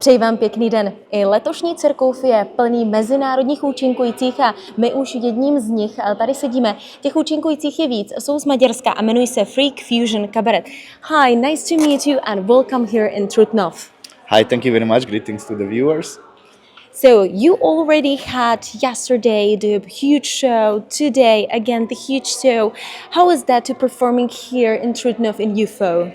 Přeji vám pěkný den. I letošní Cirk-UFF je plný mezinárodních účinkujících a my už jedním z nich tady sedíme. Těch účinkujících je víc, jsou z Maďarska a jmenují se Freak Fusion Cabaret. Hi, nice to meet you and welcome here in Trutnov. Hi, thank you very much. Greetings to the viewers. So you already had yesterday the huge show, today again the huge show. How is that to performing here in Trutnov in UFO?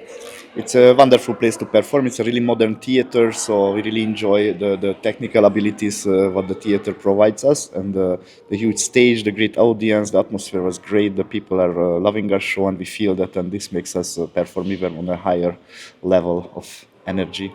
It's a wonderful place to perform. It's a really modern theater, so we really enjoy the technical abilities what the theater provides us, and the huge stage, the great audience. The atmosphere was great. The people are loving our show, and we feel that, and this makes us perform even on a higher level of energy.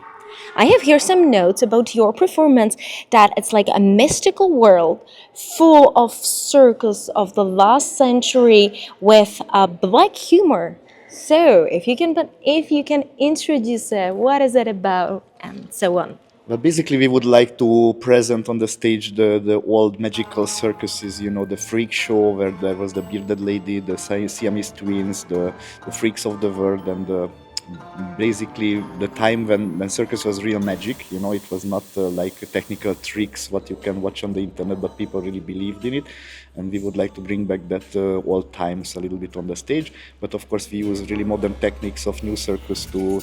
I have here some notes about your performance, that it's like a mystical world full of circus of the last century with a black humor. So, if you can introduce what is it about and so on. Well, basically, we would like to present on the stage the old magical circuses, you know, the freak show where there was the bearded lady, the Siamese twins, the freaks of the world, and basically the time when circus was real magic. You know, it was not like technical tricks what you can watch on the internet, but people really believed in it, and we would like to bring back that old times a little bit on the stage. But of course we use really modern techniques of new circus to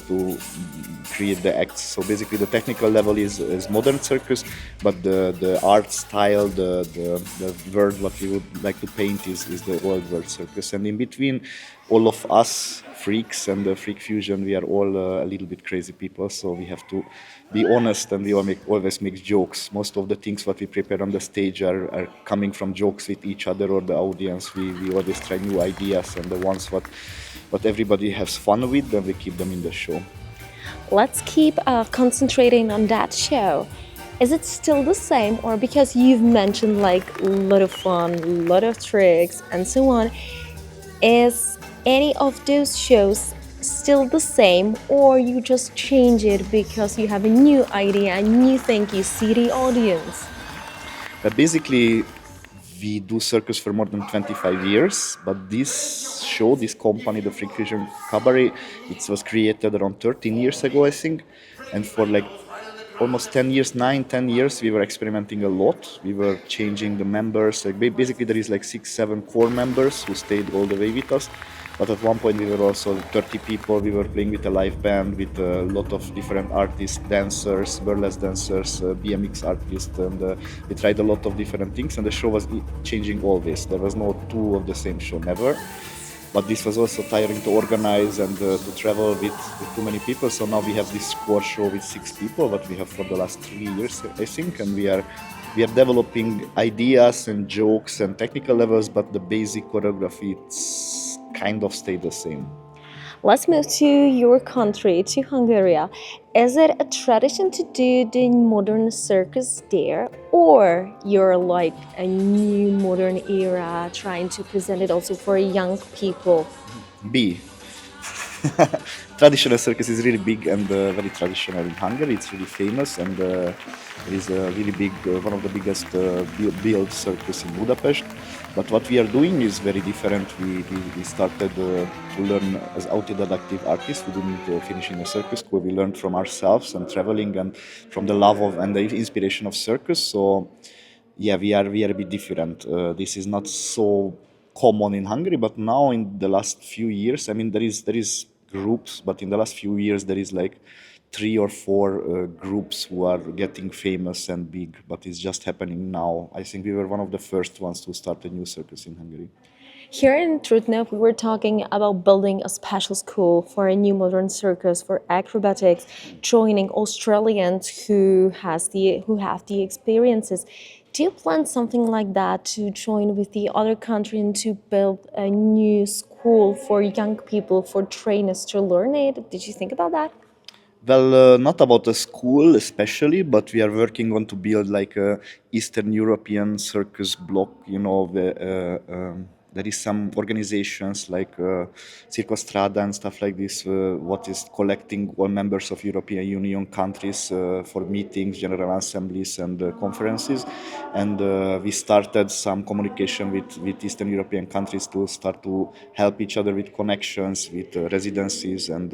create the acts. So basically the technical level is modern circus, but the art style, the word what we would like to paint is the old world circus. And in between all of us freaks and the Freak Fusion, we are all a little bit crazy people, so we have to be honest, and we always make jokes. Most of the things what we prepare on the stage are coming from jokes with each other or the audience. We always try new ideas, and the ones what everybody has fun with, then we keep them in the show. Let's keep concentrating on that show. Is it still the same, or because you've mentioned like a lot of fun, a lot of tricks and so on, is any of those shows still the same, or you just change it because you have a new idea, a new thing, you see the audience? Basically, we do circus for more than 25 years, but this show, this company, the Freak Fusion Cabaret, it was created around 13 years ago, I think, and for like almost 10 years, 9-10 years, we were experimenting a lot. We were changing the members. Like basically, there is like 6-7 core members who stayed all the way with us. But at one point, we were also 30 people. We were playing with a live band with a lot of different artists, dancers, burlesque dancers, BMX artists, and we tried a lot of different things. And the show was changing always. There was no two of the same show, never. But this was also tiring to organize and to travel with too many people. So now we have this core show with 6 people, what we have for the last 3 years, I think. And we are developing ideas and jokes and technical levels, but the basic choreography, it's kind of stayed the same. Let's move to your country, to Hungary. Is it a tradition to do the modern circus there, or you're like a new modern era trying to present it also for young people? B. Traditional circus is really big and very traditional in Hungary. It's really famous, and it is a really big, one of the biggest built circus in Budapest. But what we are doing is very different. We started to learn as autodidactic artists. We didn't finish in a circus school. We learned from ourselves and traveling and from the love of and the inspiration of circus. So yeah, we are a bit different. This is not so common in Hungary, but now in the last few years, I mean, there is groups, but in the last few years there is like 3 or 4 groups who are getting famous and big, but it's just happening now. I think we were one of the first ones to start a new circus in Hungary. Here in Trutnov, we were talking about building a special school for a new modern circus for acrobatics, joining Australians who have the experiences. Do you plan something like that to join with the other country and to build a new school for young people, for trainers to learn it? Did you think about that? Well, not about a school especially, but we are working on to build like a Eastern European circus block. You know, there is some organizations like Circo Strada and stuff like this, what is collecting all members of European Union countries for meetings, general assemblies and conferences. And we started some communication with Eastern European countries to start to help each other with connections, with residencies and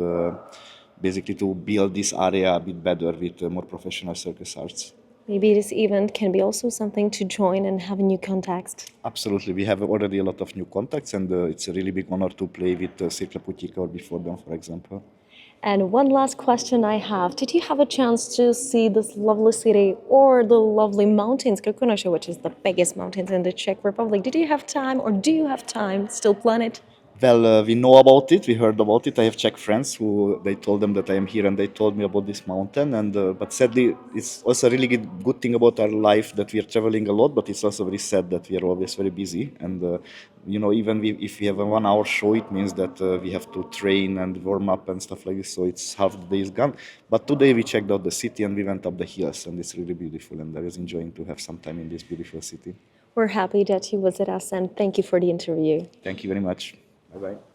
basically to build this area a bit better with more professional circus arts. Maybe this event can be also something to join and have a new context. Absolutely, we have already a lot of new contacts, and it's a really big honor to play with Cirk-UFF or before them, for example. And one last question I have. Did you have a chance to see this lovely city or the lovely mountains, Krkonoše, which is the biggest mountains in the Czech Republic? Did you have time, or do you have time? Still plan it? Well, we know about it. We heard about it. I have Czech friends who they told them that I am here, and they told me about this mountain. And but sadly, it's also a really good thing about our life that we are traveling a lot. But it's also very sad that we are always very busy. And even if we have a 1 hour show, it means that we have to train and warm up and stuff like this. So it's half the day is gone. But today we checked out the city and we went up the hills, and it's really beautiful. And I was enjoying to have some time in this beautiful city. We're happy that you visit us, and thank you for the interview. Thank you very much. Bye-bye.